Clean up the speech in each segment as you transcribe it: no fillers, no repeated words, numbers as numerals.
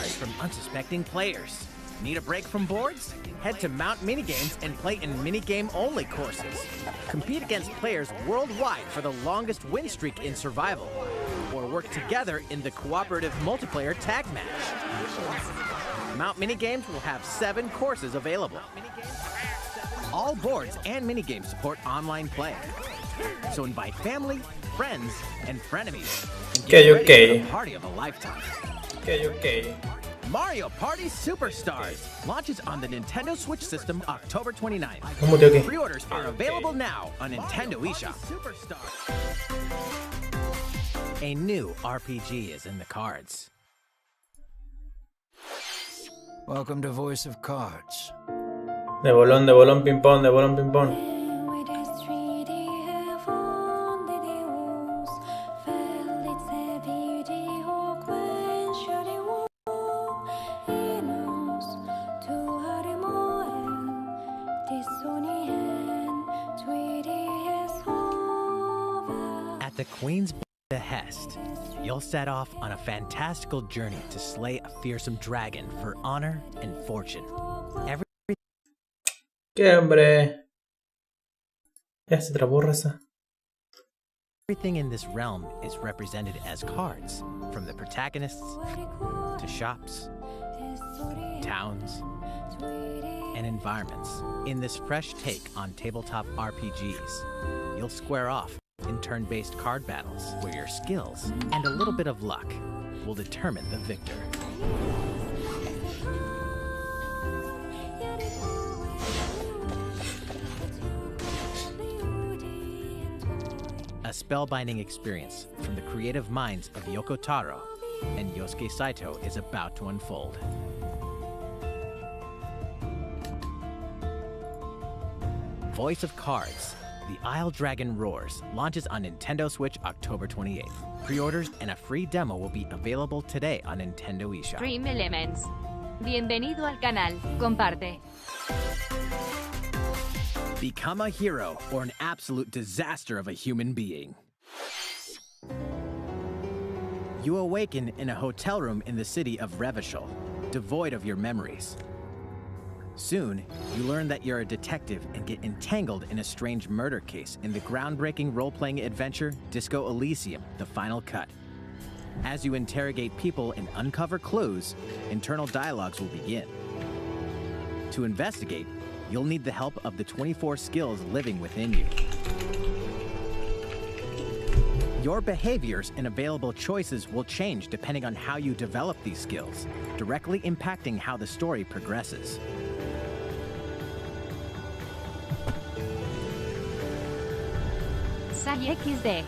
from unsuspecting players. Need a break from boards? Head to Mount Minigames and play in minigame-only courses. Compete against players worldwide for the longest win streak in survival. Or work together in the cooperative multiplayer tag match. Mount Minigames will have 7 courses available. All boards and minigames support online play. So invite family, friends, and frenemies. And get ready for the party of a lifetime. Okay. Mario Party Superstars launches on the Nintendo Switch system October 29th. Pre-orders are available now on Nintendo eShop. A new RPG is in the cards. Welcome to Voice of Cards. De bolón, ping pong, de bolón, ping pong. At the Queen's behest, you'll set off on a fantastical journey to slay a fearsome dragon for honor and fortune. ¿Qué, hombre? Ya se trabó, raza. Everything in this realm is represented as cards, from the protagonists to shops, towns, and environments. In this fresh take on tabletop RPGs, you'll square off in turn-based card battles where your skills and a little bit of luck will determine the victor. A spellbinding experience from the creative minds of Yoko Taro and Yosuke Saito is about to unfold. Voice of Cards, The Isle Dragon Roars launches on Nintendo Switch October 28th. Pre-orders and a free demo will be available today on Nintendo eShop. Dream Elements. Bienvenido al canal. Comparte. Become a hero or an absolute disaster of a human being. You awaken in a hotel room in the city of Revachol, devoid of your memories. Soon, you learn that you're a detective and get entangled in a strange murder case in the groundbreaking role-playing adventure Disco Elysium: The Final Cut. As you interrogate people and uncover clues, internal dialogues will begin. To investigate, you'll need the help of the 24 skills living within you. Your behaviors and available choices will change depending on how you develop these skills, directly impacting how the story progresses. XD.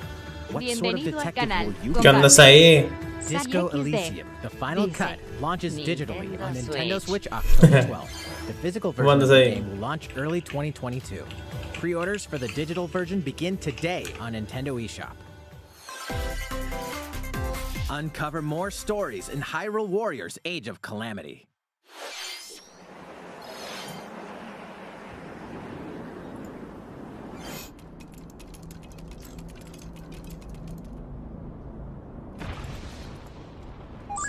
What sort of Bienvenido al detective canal. will you ¿Qué andas ahí? Disco XD. Elysium: The Final Dice, Cut launches digitally on Nintendo Switch. Switch October 12th. The physical version of the ahí? game will launch early 2022. Pre-orders for the digital version begin today on Nintendo eShop. Uncover more stories in Hyrule Warriors: Age of Calamity.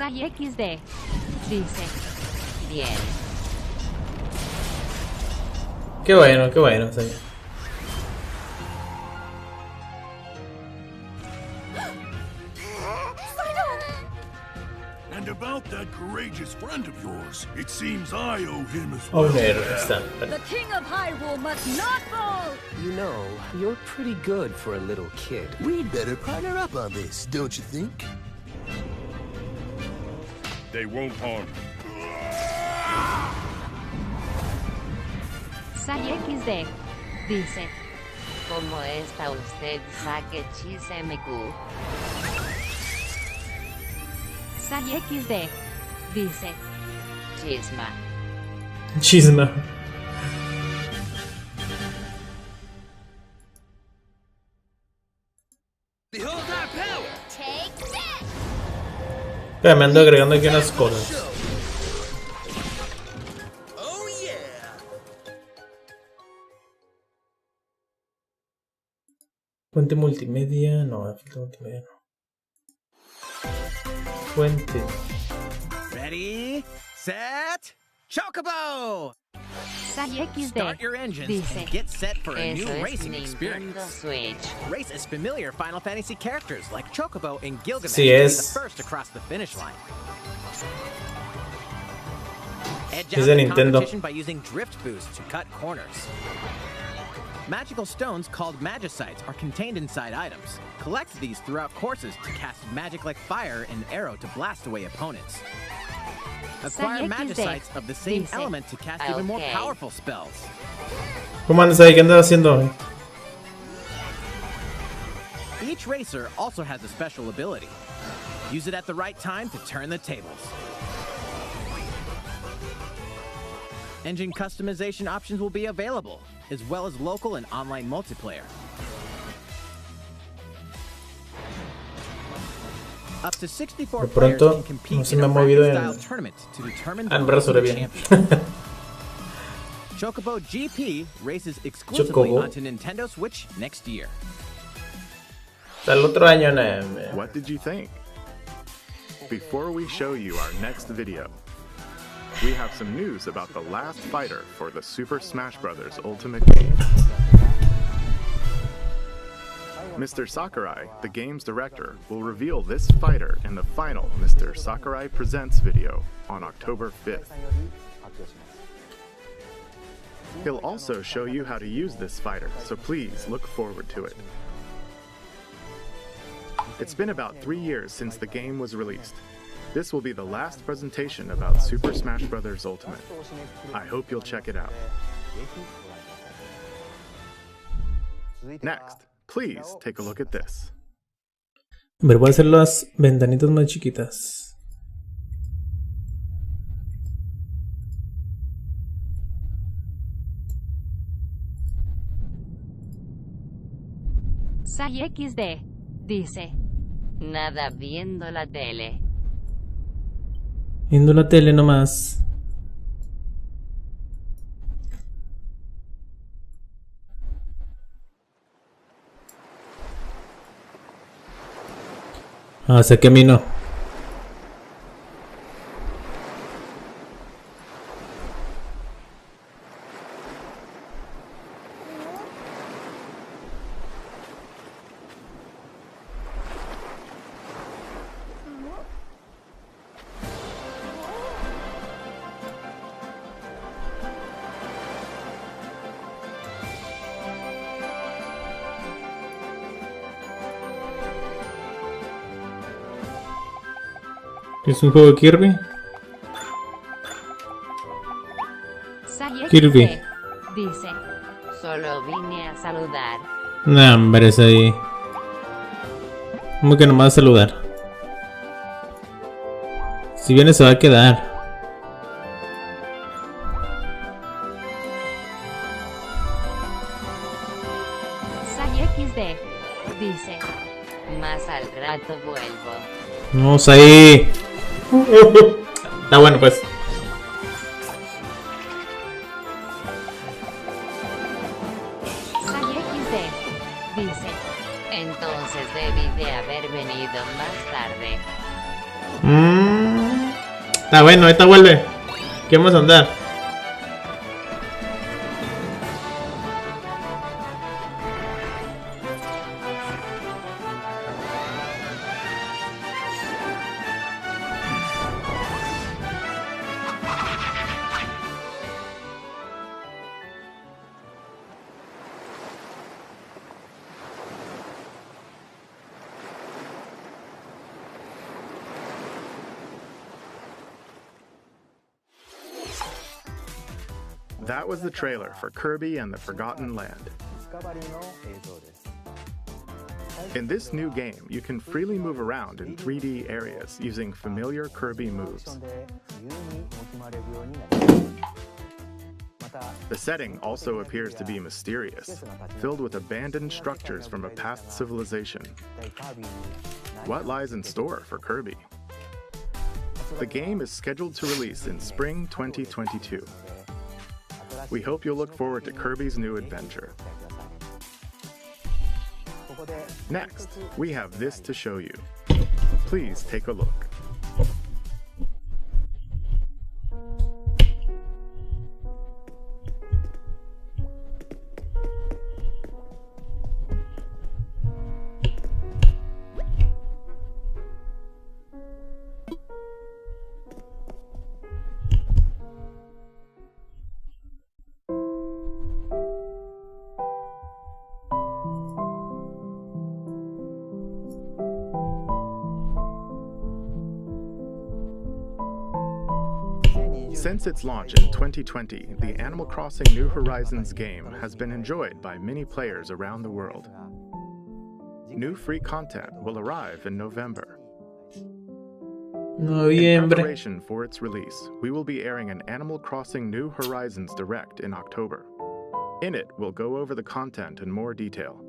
XD. Dice. Bien. Qué bueno, sí. And about that courageous friend of yours, it seems I owe him as Oh, well. está. The king of Hyrule must not fall! You know, you're pretty good for a little kid. We'd better partner up on this, don't you think? They won't harm you. XD. Dice. ¿Cómo está usted, Saque MQ? XD. Dice. Chisma. Chisma. Behold our power! Take that! Espera, me ando agregando aquí unas cosas. Oh yeah! Fuente multimedia, no, fuente multimedia no. Fuente. Ready, set, Chocobo! Start your engines and get set for a new racing experience. Race as familiar Final Fantasy characters like Chocobo and Gilgamesh to be the first across the finish line. Edge out the competition by using drift boost to cut corners. Magical stones called magicites are contained inside items. Collect these throughout courses to cast magic like fire and arrow to blast away opponents. Acquire magicites of the same element to cast even more powerful spells. ¿Cómo andas ahí? ¿Qué andas haciendo? Each racer also has a special ability. Use it at the right time to turn the tables. Engine customization options will be available, as well as local and online multiplayer. Up to 64 players can compete in a bracket-style tournament to determine the champion. Chocobo GP races exclusively onto Nintendo Switch next year. What did you think? Before we show you our next video, we have some news about the last fighter for the Super Smash Bros. Ultimate game. Mr. Sakurai, the game's director, will reveal this fighter in the final Mr. Sakurai Presents video on October 5th. He'll also show you how to use this fighter, so please look forward to it. It's been about 3 years since the game was released. This will be the last presentation about Super Smash Bros. Ultimate. I hope you'll check it out. Next, please take a look at this. A ver, voy a hacer las ventanitas más chiquitas. Sai XD dice: nada viendo la tele. Viendo la tele nomás. Hacia camino. ¿Es un juego de Kirby? Kirby. Dice: solo vine a saludar. No, hombre, es ahí. ¿Cómo que nomás saludar? Si viene se va a quedar. Sai XD dice: más al rato vuelvo. Vamos ahí. Está bueno pues. Sai XD dice: entonces debí de haber venido más tarde. Está bueno, ahorita vuelve. ¿Qué vamos a andar? That was the trailer for Kirby and the Forgotten Land. In this new game, you can freely move around in 3D areas using familiar Kirby moves. The setting also appears to be mysterious, filled with abandoned structures from a past civilization. What lies in store for Kirby? The game is scheduled to release in spring 2022. We hope you'll look forward to Kirby's new adventure. Next, we have this to show you. Please take a look. Since its launch in 2020, the Animal Crossing New Horizons game has been enjoyed by many players around the world. New free content will arrive in November. In Noviembre. preparation for its release, we will be airing an Animal Crossing New Horizons Direct in October. In it, we'll go over the content in more detail.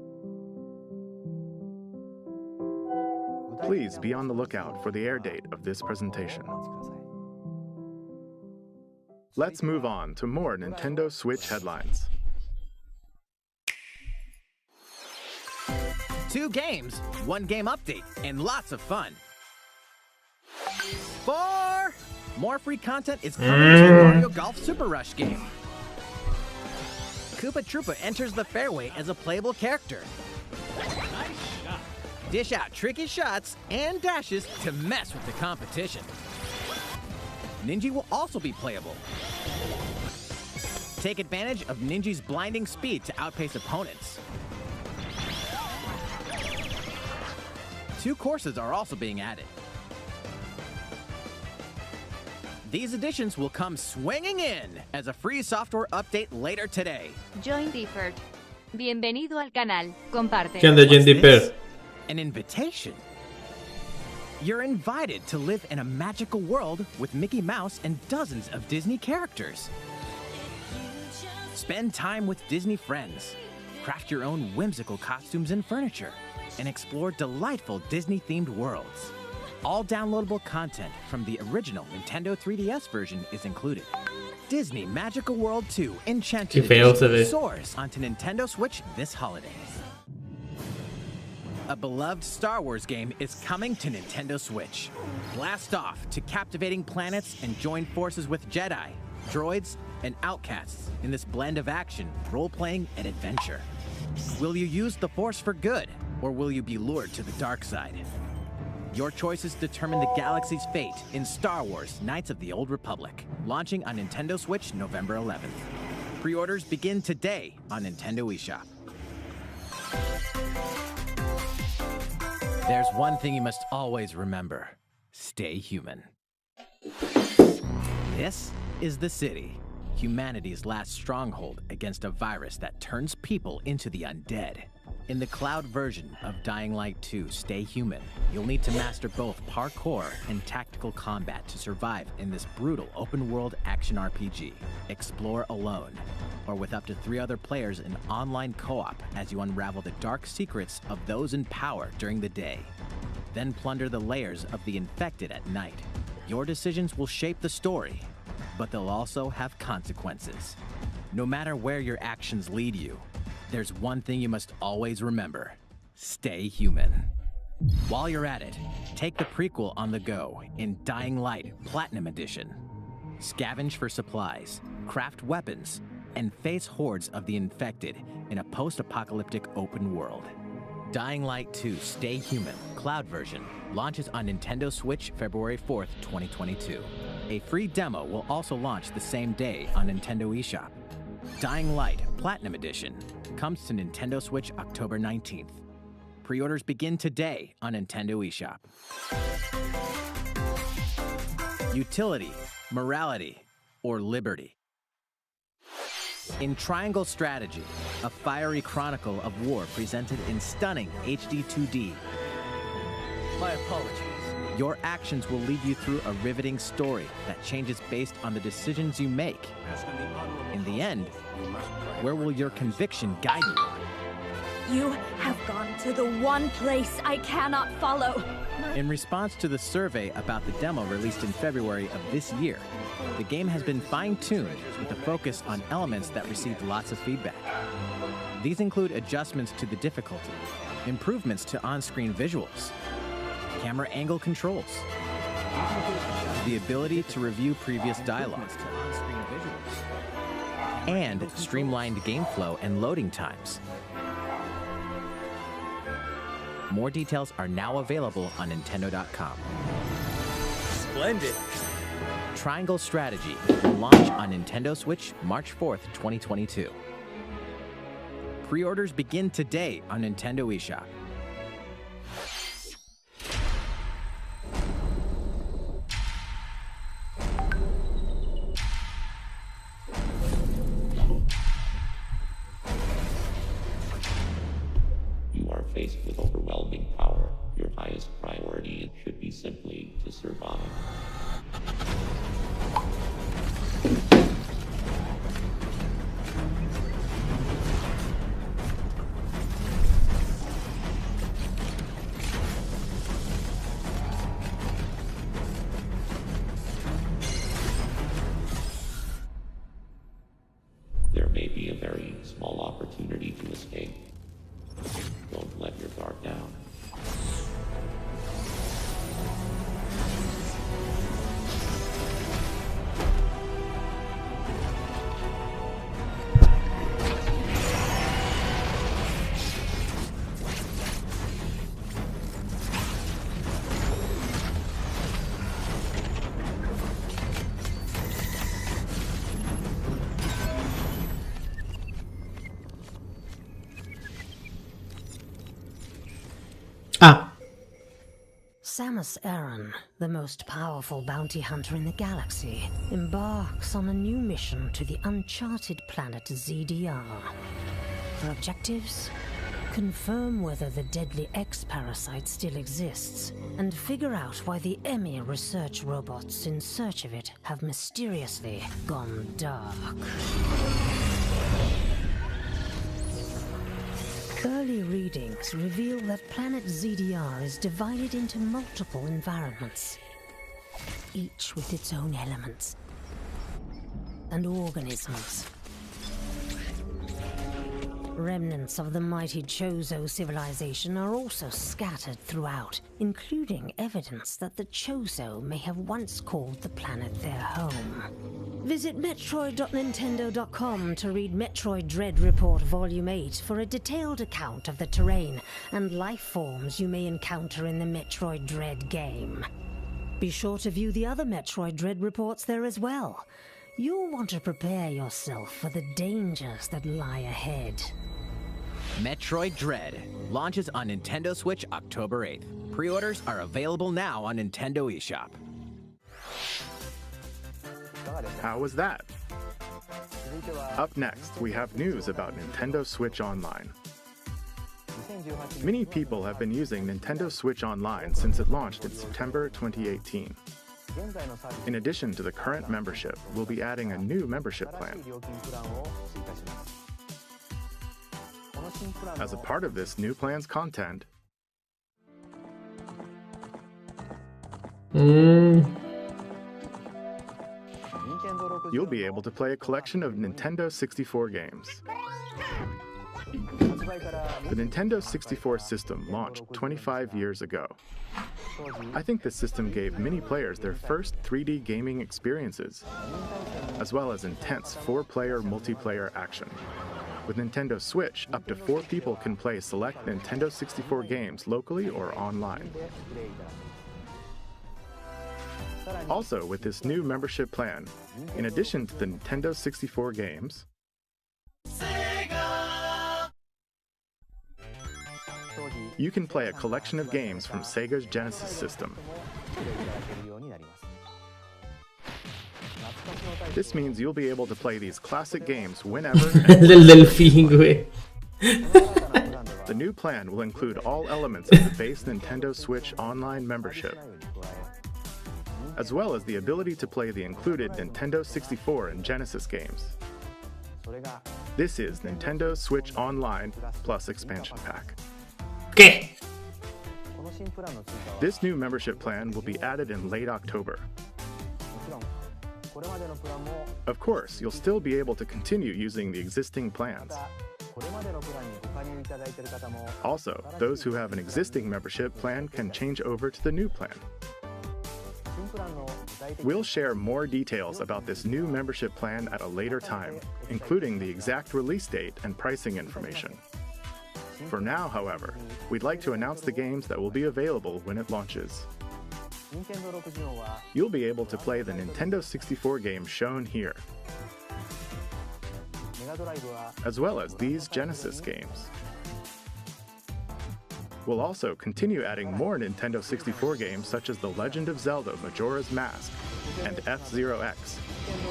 Please be on the lookout for the air date of this presentation. Let's move on to more Nintendo Switch headlines. 2 games, 1 game update, and lots of fun. 4 more free content is coming to the Mario Golf Super Rush game. Koopa Troopa enters the fairway as a playable character. Dish out tricky shots and dashes to mess with the competition. Ninja will also be playable. Take advantage of Ninja's blinding speed to outpace opponents. 2 courses are also being added. These additions will come swinging in as a free software update later today. Join Differ. Bienvenido al canal. Comparte. ¿Qué onda, What's Jendy this? Per? An invitation. You're invited to live in a magical world with Mickey Mouse and dozens of Disney characters. Spend time with Disney friends, craft your own whimsical costumes and furniture, and explore delightful Disney-themed worlds. All downloadable content from the original Nintendo 3DS version is included. Disney Magical World 2 Enchanted Qué feo se ve. Edition soars onto Nintendo Switch this holiday. A beloved Star Wars game is coming to Nintendo Switch. Blast off to captivating planets and join forces with Jedi, droids, and outcasts in this blend of action, role-playing, and adventure. Will you use the Force for good, or will you be lured to the dark side? Your choices determine the galaxy's fate in Star Wars Knights of the Old Republic, launching on Nintendo Switch November 11th. Pre-orders begin today on Nintendo eShop. There's one thing you must always remember. Stay human. This is the city, humanity's last stronghold against a virus that turns people into the undead. In the cloud version of Dying Light 2 Stay Human, you'll need to master both parkour and tactical combat to survive in this brutal open-world action RPG. Explore alone, or with up to 3 other players in online co-op as you unravel the dark secrets of those in power during the day. Then plunder the layers of the infected at night. Your decisions will shape the story, but they'll also have consequences. No matter where your actions lead you, there's one thing you must always remember. Stay human. While you're at it, take the prequel on the go in Dying Light Platinum Edition. Scavenge for supplies, craft weapons, and face hordes of the infected in a post-apocalyptic open world. Dying Light 2 Stay Human Cloud version launches on Nintendo Switch February 4th, 2022. A free demo will also launch the same day on Nintendo eShop. Dying Light Platinum Edition comes to Nintendo Switch October 19th. Pre-orders begin today on Nintendo eShop. Utility, morality, or liberty. In Triangle Strategy, a fiery chronicle of war presented in stunning HD 2D. My apologies. Your actions will lead you through a riveting story that changes based on the decisions you make. In the end, where will your conviction guide you? You have gone to the one place I cannot follow. In response to the survey about the demo released in February of this year, the game has been fine-tuned with a focus on elements that received lots of feedback. These include adjustments to the difficulty, improvements to on-screen visuals, camera angle controls, the ability to review previous dialogue, and streamlined game flow and loading times. More details are now available on Nintendo.com. Splendid. Triangle Strategy will launch on Nintendo Switch March 4th, 2022. Pre-orders begin today on Nintendo eShop. faced with overwhelming power, your highest priority should be simply to survive. There may be a very small opportunity to escape. Don't let your guard down. Ah, Samus Aran, the most powerful bounty hunter in the galaxy, embarks on a new mission to the uncharted planet ZDR. Her objectives? Confirm whether the deadly X-parasite still exists, and figure out why the EMI research robots in search of it have mysteriously gone dark. Early readings reveal that planet ZDR is divided into multiple environments, each with its own elements and organisms. Remnants of the mighty Chozo civilization are also scattered throughout, including evidence that the Chozo may have once called the planet their home. Visit Metroid.Nintendo.com to read Metroid Dread Report Volume 8 for a detailed account of the terrain and life forms you may encounter in the Metroid Dread game. Be sure to view the other Metroid Dread reports there as well. You'll want to prepare yourself for the dangers that lie ahead. Metroid Dread launches on Nintendo Switch October 8th. Pre-orders are available now on Nintendo eShop. How was that? Up next, we have news about Nintendo Switch Online. Many people have been using Nintendo Switch Online since it launched in September 2018. In addition to the current membership, we'll be adding a new membership plan. As a part of this new plan's content, you'll be able to play a collection of Nintendo 64 games. The Nintendo 64 system launched 25 years ago. I think this system gave many players their first 3D gaming experiences, as well as intense 4-player multiplayer action. With Nintendo Switch, up to 4 people can play select Nintendo 64 games locally or online. Also, with this new membership plan, in addition to the Nintendo 64 games, you can play a collection of games from Sega's Genesis system. This means you'll be able to play these classic games whenever and güey. The new plan will include all elements of the base Nintendo Switch Online membership, as well as the ability to play the included Nintendo 64 and Genesis games. This is Nintendo Switch Online plus expansion pack. ¿Qué? This new membership plan will be added in late October. Of course, you'll still be able to continue using the existing plans. Also, those who have an existing membership plan can change over to the new plan. We'll share more details about this new membership plan at a later time, including the exact release date and pricing information. For now, however, we'd like to announce the games that will be available when it launches. You'll be able to play the Nintendo 64 games shown here, as well as these Genesis games. We'll also continue adding more Nintendo 64 games such as The Legend of Zelda Majora's Mask and F-Zero X,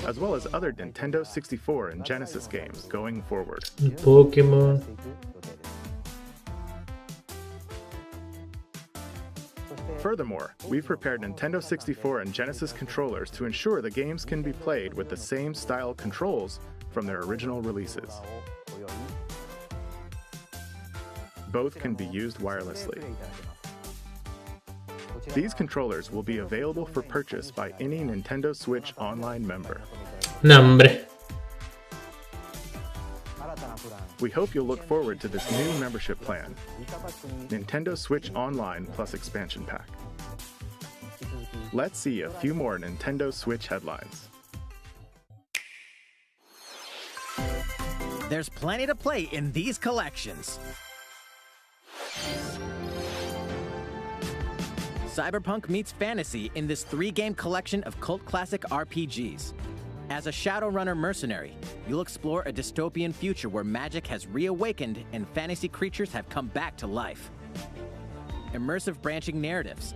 as well as other Nintendo 64 and Genesis games going forward. Pokémon. Furthermore, we've prepared Nintendo 64 and Genesis controllers to ensure the games can be played with the same style controls from their original releases. Both can be used wirelessly. These controllers will be available for purchase by any Nintendo Switch Online member. Nombre. We hope you'll look forward to this new membership plan, Nintendo Switch Online Plus Expansion Pack. Let's see a few more Nintendo Switch headlines. There's plenty to play in these collections. Cyberpunk meets fantasy in this 3-game collection of cult classic RPGs. As a Shadowrunner mercenary, you'll explore a dystopian future where magic has reawakened and fantasy creatures have come back to life. Immersive branching narratives,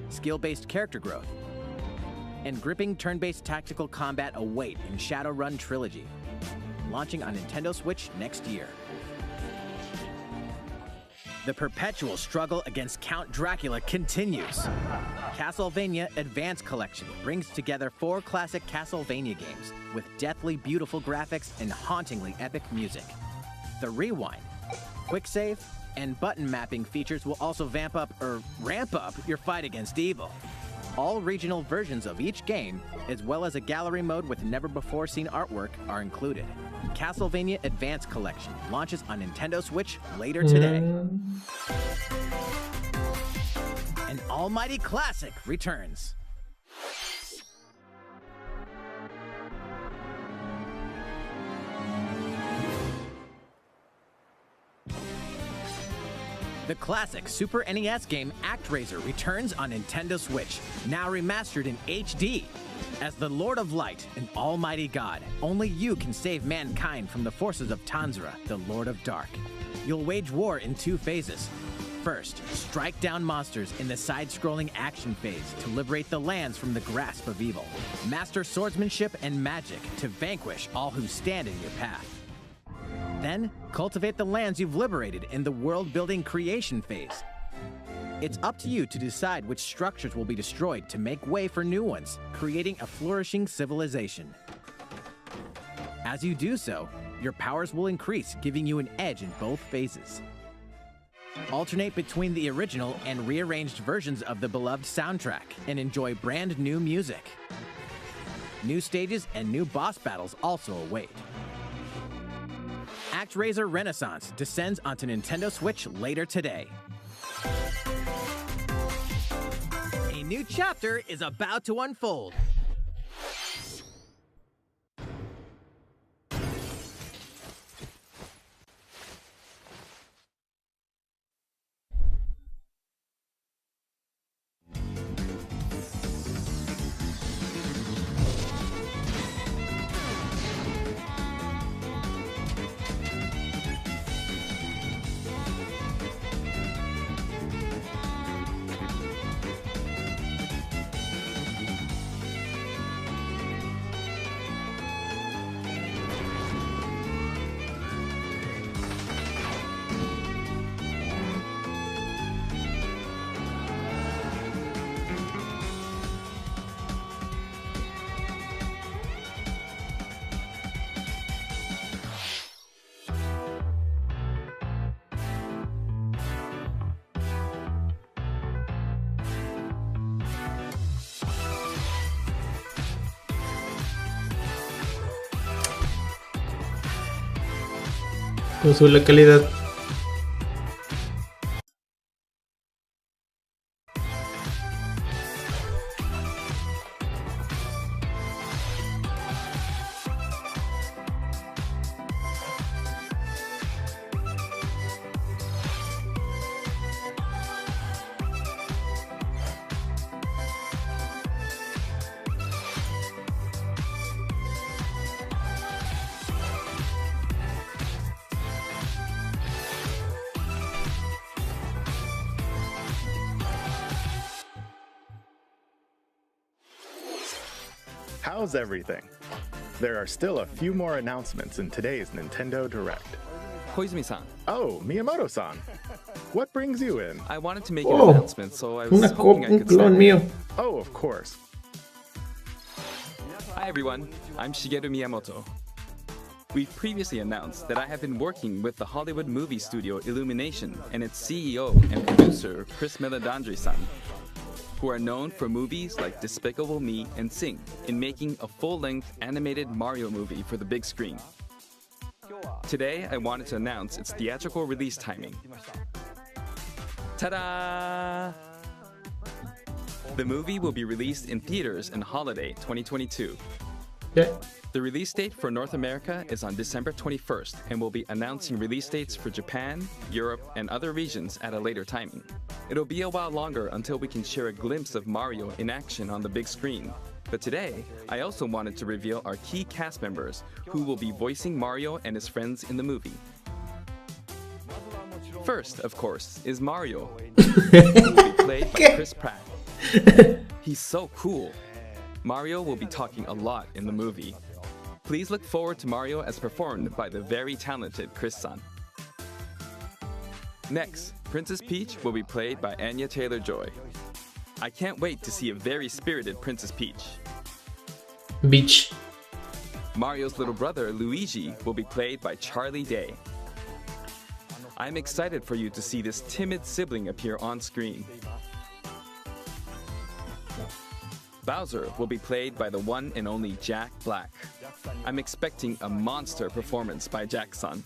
skill-based character growth, and gripping turn-based tactical combat await in Shadowrun Trilogy, launching on Nintendo Switch next year. The perpetual struggle against Count Dracula continues. Castlevania Advance Collection brings together 4 classic Castlevania games with deathly beautiful graphics and hauntingly epic music. The Rewind, Quick Save, and button mapping features will also ramp up your fight against evil. All regional versions of each game, as well as a gallery mode with never-before-seen artwork, are included. Castlevania Advance Collection launches on Nintendo Switch later today. An almighty classic returns. The classic Super NES game ActRaiser returns on Nintendo Switch, now remastered in HD. As the Lord of Light and Almighty God, only you can save mankind from the forces of Tanzra, the Lord of Dark. You'll wage war in 2 phases. First, strike down monsters in the side-scrolling action phase to liberate the lands from the grasp of evil. Master swordsmanship and magic to vanquish all who stand in your path. Then, cultivate the lands you've liberated in the world-building creation phase. It's up to you to decide which structures will be destroyed to make way for new ones, creating a flourishing civilization. As you do so, your powers will increase, giving you an edge in both phases. Alternate between the original and rearranged versions of the beloved soundtrack and enjoy brand new music. New stages and new boss battles also await. ActRaiser Renaissance descends onto Nintendo Switch later today. A new chapter is about to unfold. Sube la calidad. How's everything? There are still a few more announcements in today's Nintendo Direct. Koizumi-san. Oh, Miyamoto-san. What brings you in? I wanted to make an announcement, so I was hoping I could start. mío. Oh, of course. Hi everyone, I'm Shigeru Miyamoto. We've previously announced that I have been working with the Hollywood movie studio Illumination and its CEO and producer Chris Meledandri-san, who are known for movies like Despicable Me and Sing, in making a full-length animated Mario movie for the big screen. Today, I wanted to announce its theatrical release timing. Ta-da! The movie will be released in theaters in holiday 2022. Yeah. The release date for North America is on December 21st, and we'll be announcing release dates for Japan, Europe, and other regions at a later timing. It'll be a while longer until we can share a glimpse of Mario in action on the big screen. But today, I also wanted to reveal our key cast members who will be voicing Mario and his friends in the movie. First, of course, is Mario, who will be played by Chris Pratt. He's so cool. Mario will be talking a lot in the movie. Please look forward to Mario as performed by the very talented Chris-san. Next, Princess Peach will be played by Anya Taylor-Joy. I can't wait to see a very spirited Princess Peach. Beach. Mario's little brother, Luigi, will be played by Charlie Day. I'm excited for you to see this timid sibling appear on screen. Bowser will be played by the one and only Jack Black. I'm expecting a monster performance by Jack-san.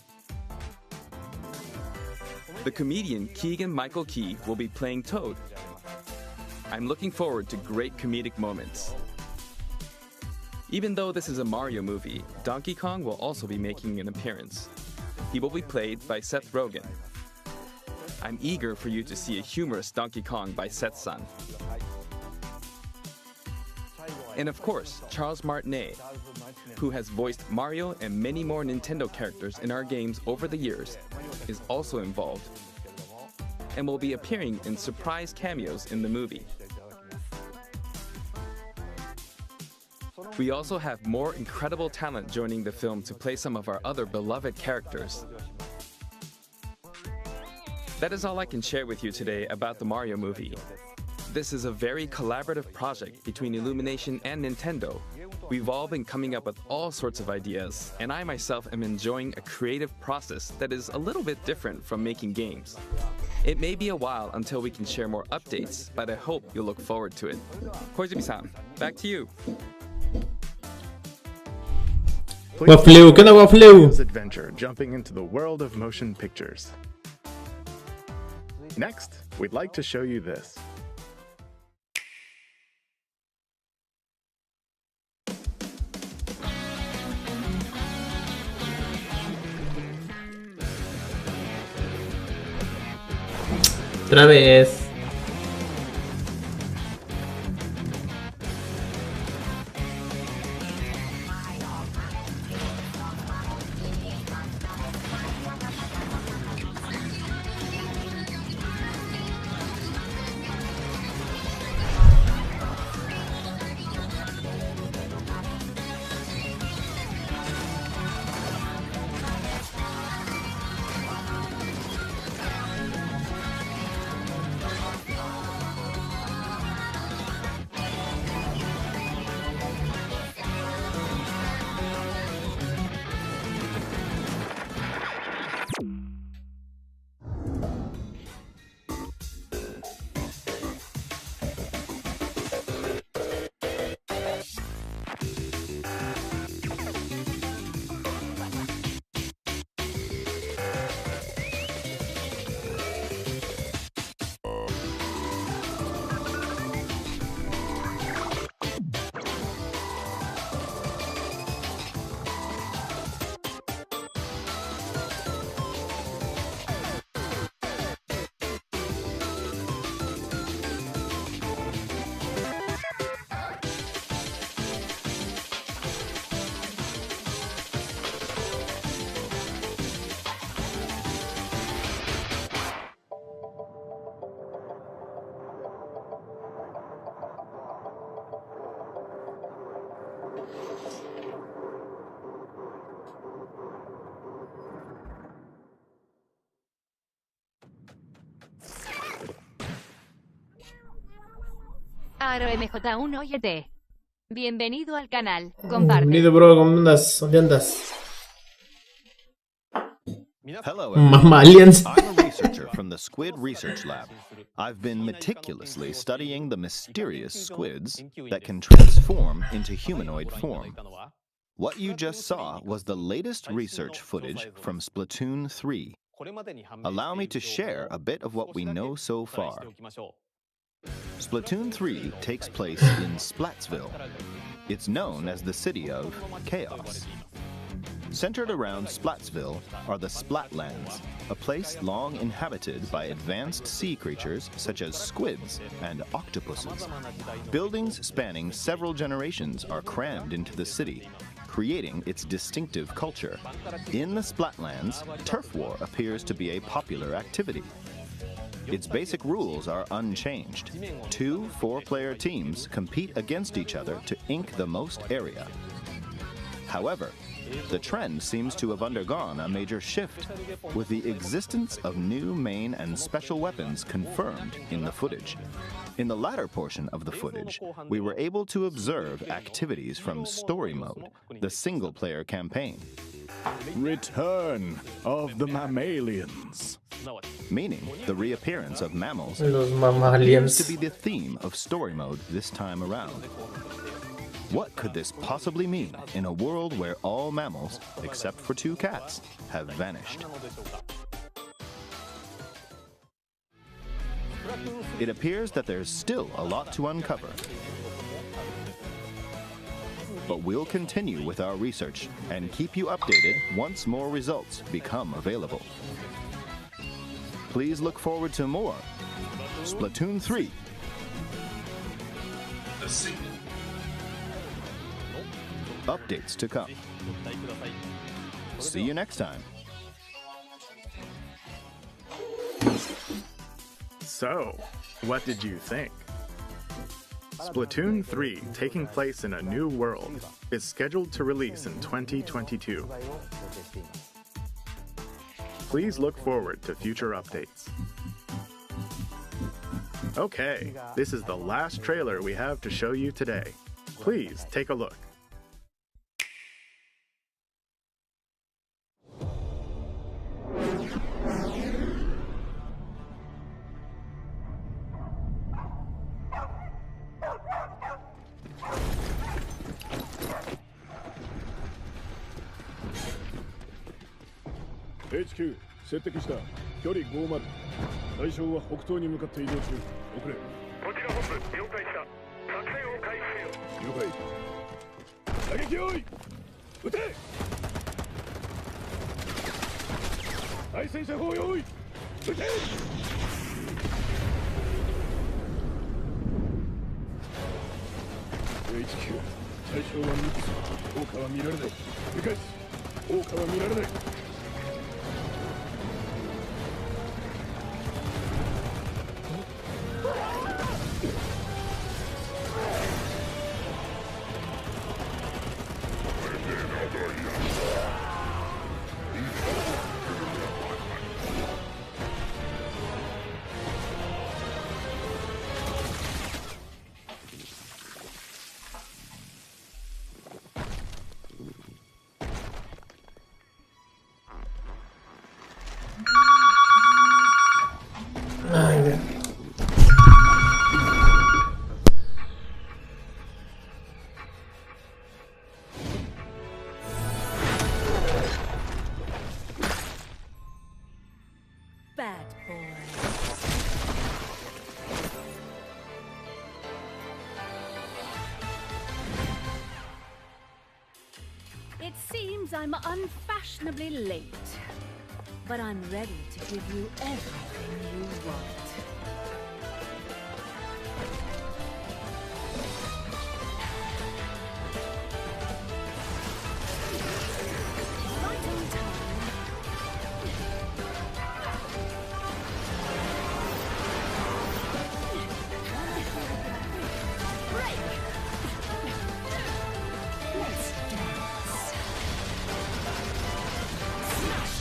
The comedian Keegan-Michael Key will be playing Toad. I'm looking forward to great comedic moments. Even though this is a Mario movie, Donkey Kong will also be making an appearance. He will be played by Seth Rogen. I'm eager for you to see a humorous Donkey Kong by Seth-san. And of course, Charles Martinet, who has voiced Mario and many more Nintendo characters in our games over the years, is also involved and will be appearing in surprise cameos in the movie. We also have more incredible talent joining the film to play some of our other beloved characters. That is all I can share with you today about the Mario movie. This is a very collaborative project between Illumination and Nintendo. We've all been coming up with all sorts of ideas, and I myself am enjoying a creative process that is a little bit different from making games. It may be a while until we can share more updates, but I hope you'll look forward to it. Koizumi-san, back to you. Mario's adventure jumping into the world of motion pictures. Next, we'd like to show you this. Otra vez. Claro, MJ1, óyete. Bienvenido al canal. Comparte. Bienvenido, bro. ¿Cómo andas? ¿Dónde andas? Hello, Mammalians. I'm a researcher from the Squid Research Lab. I've been meticulously studying the mysterious squids that can transform into humanoid form. What you just saw was the latest research footage from Splatoon 3. Allow me to share a bit of what we know so far. Splatoon 3 takes place in Splatsville. It's known as the City of Chaos. Centered around Splatsville are the Splatlands, a place long inhabited by advanced sea creatures such as squids and octopuses. Buildings spanning several generations are crammed into the city, creating its distinctive culture. In the Splatlands, turf war appears to be a popular activity. Its basic rules are unchanged. 2 4-player teams compete against each other to ink the most area. However, the trend seems to have undergone a major shift, with the existence of new main and special weapons confirmed in the footage. In the latter portion of the footage, we were able to observe activities from Story Mode, the single-player campaign. Return of the mammalians. Meaning the reappearance of mammals Los appears mammalians. to be the theme of Story Mode this time around. What could this possibly mean in a world where all mammals, except for 2 cats, have vanished? It appears that there's still a lot to uncover. But we'll continue with our research and keep you updated once more results become available. Please look forward to more Splatoon 3. Updates to come. See you next time. So, what did you think? Splatoon 3, taking place in a new world, is scheduled to release in 2022. Please look forward to future updates. Okay, this is the last trailer we have to show you today. Please take a look. HQ 接敵した距離50対象は北東に向かって移動中遅れこちら本部了解した作戦を開始せよ了解打撃用意撃て対戦車砲用意撃て HQ 対象はミックス効果は見られない理解効果は見られない Bad boy. It seems I'm unfashionably late, but I'm ready to give you everything you want. Right on time. Break! Let's dance. Smash!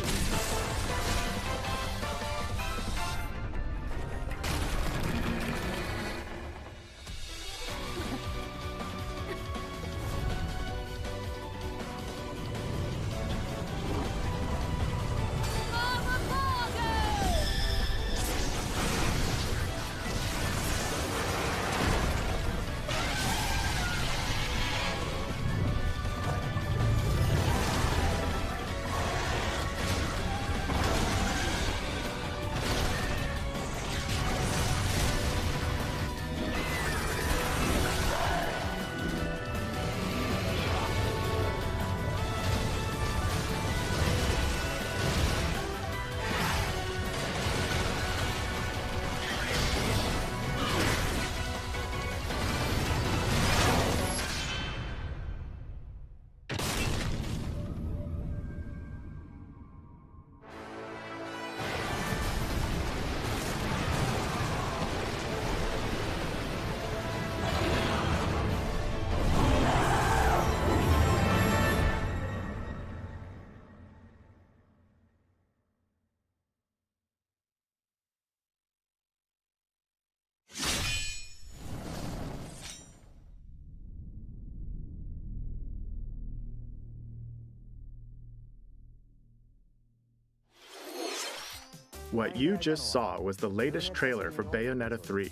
What you just saw was the latest trailer for Bayonetta 3.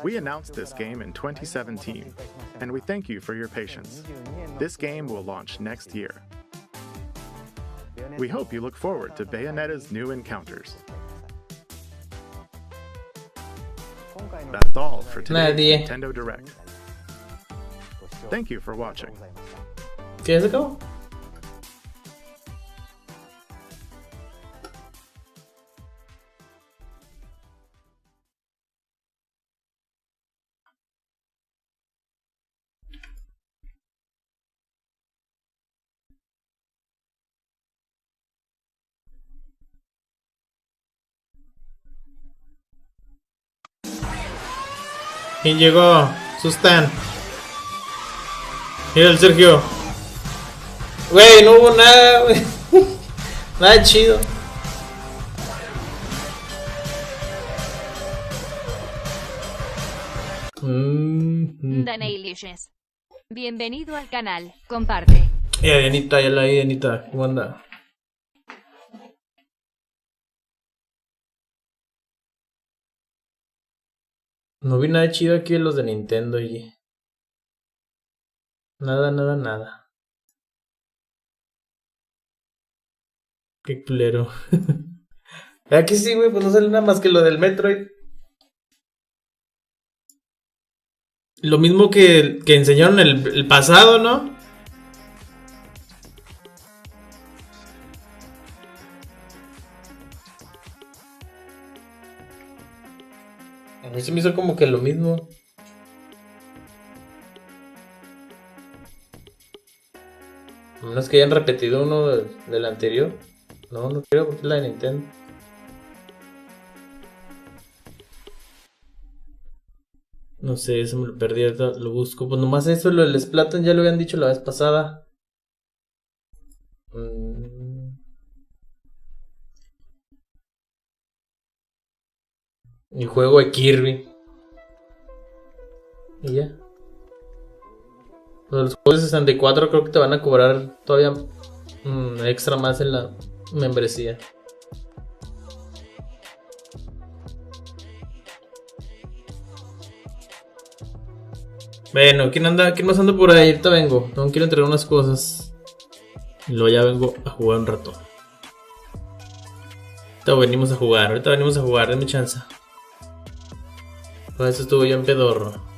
We announced this game in 2017, and we thank you for your patience. This game will launch next year. We hope you look forward to Bayonetta's new encounters. That's all for today's Nintendo Direct. Thank you for watching. ¿Qué se acabó? ¿Quién llegó? Sustan. Mira el Sergio. Güey, no hubo nada, güey. Nada chido. Danilicious. Bienvenido al canal. Comparte. Dianita, ya la vi, Dianita. ¿Cómo anda? No vi nada chido aquí de los de Nintendo, y nada. Qué culero. Aquí sí, güey, pues no sale nada más que lo del Metroid. Lo mismo que enseñaron el pasado, ¿no? A mí se me hizo como que lo mismo. A menos que hayan repetido uno del anterior. No creo, porque es la de Nintendo. No sé, eso me lo perdí, ahorita lo busco. Pues nomás eso, lo del Splatoon ya lo habían dicho la vez pasada. Y juego de Kirby. Y ya. Los juegos de 64 creo que te van a cobrar todavía extra más en la membresía. Bueno, ¿quién más anda por ahí? Ahorita vengo. No quiero entregar unas cosas. Y luego ya vengo a jugar un rato. Ahorita venimos a jugar, denme chance. Por eso estuve yo en pedorro.